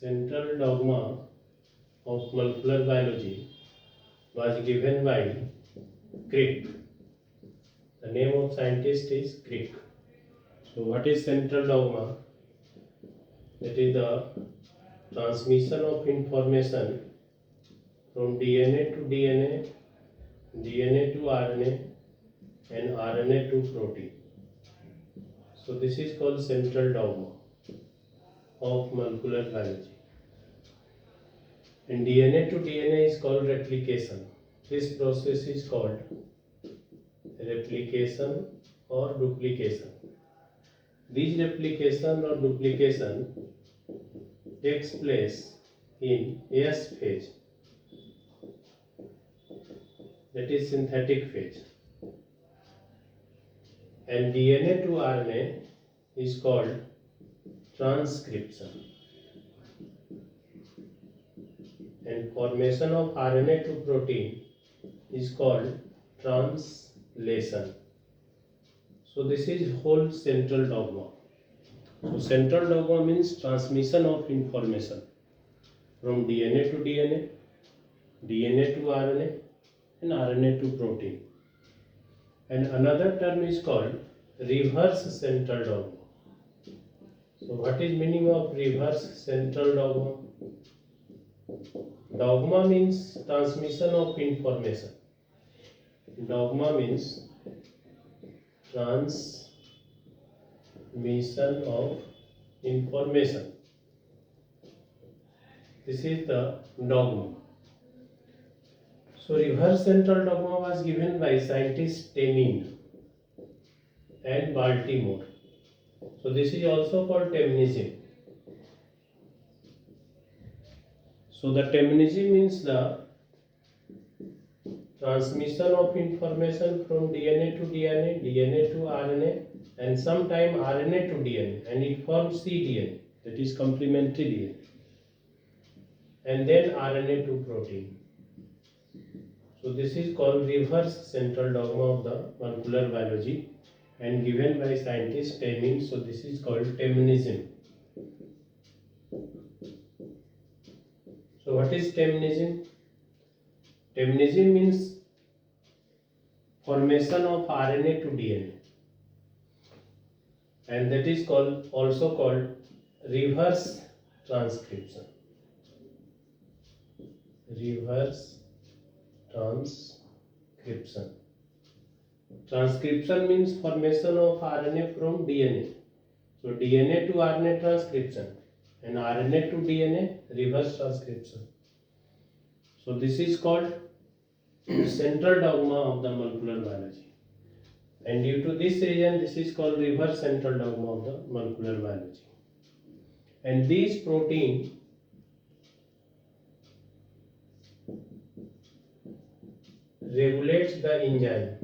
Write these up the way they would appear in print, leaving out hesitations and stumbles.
Central dogma of molecular biology was given by Crick. The name of scientist is Crick. So what is central dogma? It is the transmission of information from DNA to DNA, DNA to RNA, and RNA to protein. So this is called central dogma of molecular biology. And DNA to DNA is called replication. This process is called replication or duplication. This replication or duplication takes place in S phase, that is synthetic phase, and DNA to RNA is called transcription, and formation of RNA to protein is called translation. So this is whole central dogma. So central dogma means transmission of information from DNA to DNA, DNA to RNA, and RNA to protein. And another term is called reverse central dogma. So what is meaning of reverse central dogma? Dogma means transmission of information. Dogma means transmission of information. This is the dogma. So reverse central dogma was given by scientists Temin and Baltimore. So this is also called Teminism. So the Teminism means the transmission of information from DNA to DNA, DNA to RNA, and sometime RNA to DNA, and it forms cDNA, that is complementary DNA, and then RNA to protein. So this is called reverse central dogma of the molecular biology and given by scientist Temin. So this is called Teminism. So what is Teminism? Teminism means formation of RNA to DNA, and that is also called reverse transcription. Reverse transcription. Transcription means formation of RNA from DNA. So DNA to RNA transcription and RNA to DNA reverse transcription. So this is called central dogma of the molecular biology. And due to this reason, this is called reverse central dogma of the molecular biology. And these protein regulates the enzyme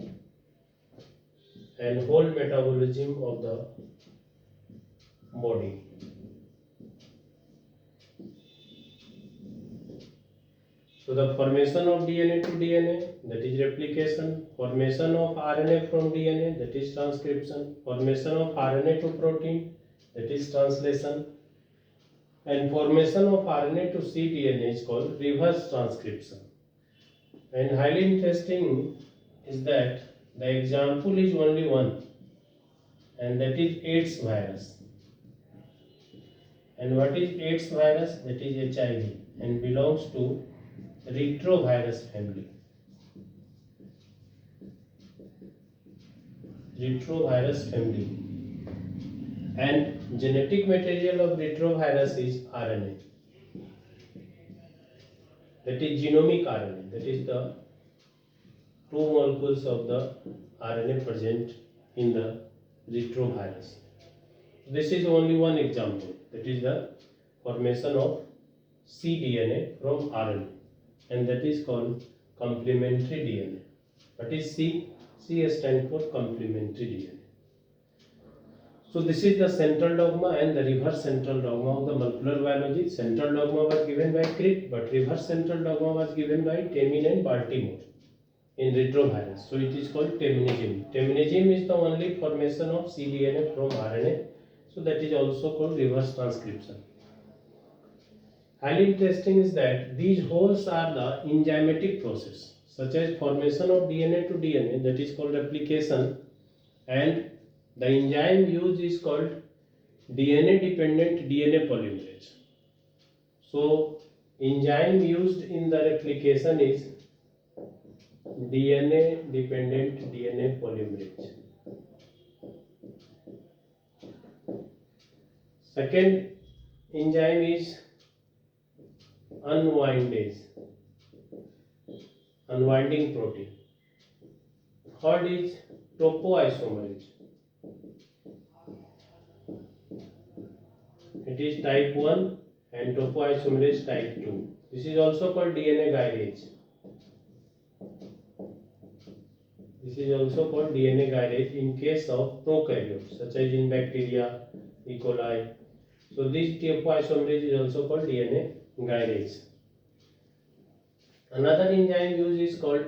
and whole metabolism of the body. So the formation of DNA to DNA, that is replication, formation of RNA from DNA, that is transcription, formation of RNA to protein, that is translation, and formation of RNA to cDNA is called reverse transcription. And highly interesting is that the example is only one, and that is AIDS virus. And what is AIDS virus? That is HIV and belongs to retrovirus family. Retrovirus family. And genetic material of retrovirus is RNA. That is genomic RNA. That is the 2 molecules of the RNA present in the retrovirus. This is only one example. That is the formation of cDNA from RNA, and that is called complementary DNA. What is C? C stands for complementary DNA. So this is the central dogma and the reverse central dogma of the molecular biology. Central dogma was given by Crick, but reverse central dogma was given by Temin and Baltimore in retrovirus. So it is called Teminism. Teminism is the only formation of cDNA from RNA. So that is also called reverse transcription. Highly interesting is that these holes are the enzymatic process, such as formation of DNA to DNA, that is called replication, and the enzyme used is called DNA dependent DNA polymerase. So enzyme used in the replication is DNA dependent DNA polymerase. Second enzyme is unwindase, unwinding protein. Third is topoisomerase. It is type 1 and topoisomerase type 2. This is also called DNA gyrase. This is also called DNA gyrase in case of prokaryotes, such as in bacteria, E. coli. So this topoisomerase is also called DNA gyrase. Another enzyme used is called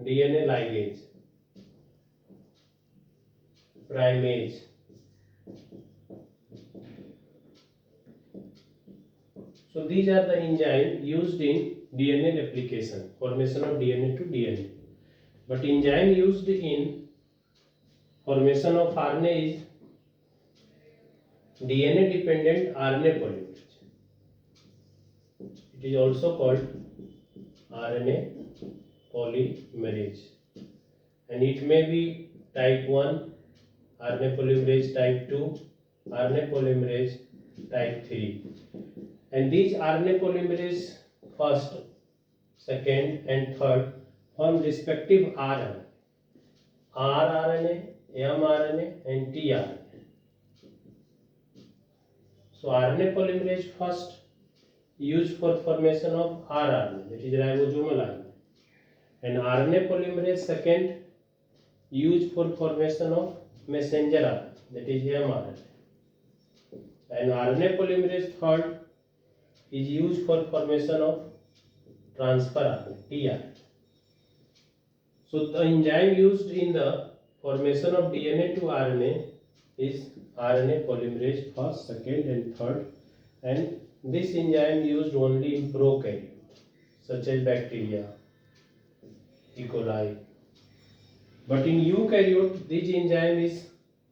DNA ligase, primase. So these are the enzymes used in DNA replication, formation of DNA to DNA. But enzyme used in formation of RNA is DNA dependent RNA polymerase. It is also called RNA polymerase, and it may be type 1 RNA polymerase, type 2 RNA polymerase, type 3. And these RNA polymerase first, second and third form respective RNA, rRNA, mRNA and tRNA. So RNA polymerase first used for formation of rRNA, that is ribosomal RNA, and RNA polymerase second used for formation of messenger RNA, that is mRNA, and RNA polymerase third is used for formation of transfer RNA, tRNA. So the enzyme used in the formation of DNA to RNA is RNA polymerase first, second and third, and this enzyme used only in prokaryote, such as bacteria, E. coli. But in eukaryote, this enzyme is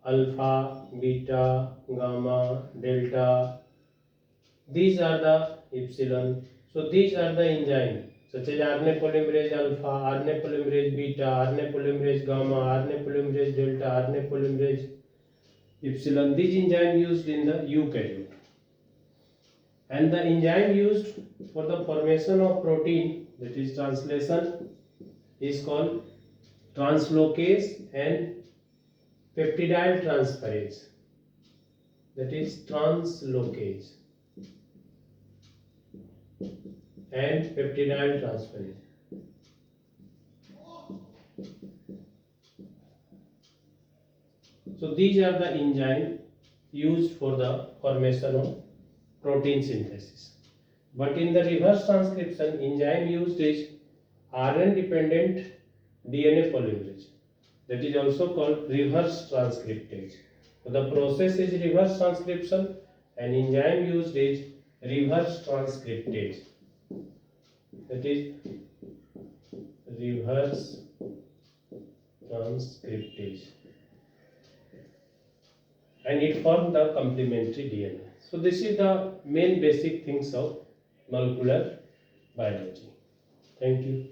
alpha, beta, gamma, delta. These are the epsilon. So these are the enzymes such as RNA polymerase alpha, RNA polymerase beta, RNA polymerase gamma, RNA polymerase delta, RNA polymerase epsilon. These enzymes used in the eukaryote. And the enzyme used for the formation of protein, that is translation, is called translocase and peptidyl transferase, that is translocase and peptidyl transferase. So these are the enzymes used for the formation of protein synthesis. But in the reverse transcription, enzyme used is RNA dependent DNA polymerase, that is also called reverse transcriptase. So the process is reverse transcription and enzyme used is reverse transcriptase, that is reverse transcriptase, and it forms the complementary DNA. So this is the main basic things of molecular biology. Thank you.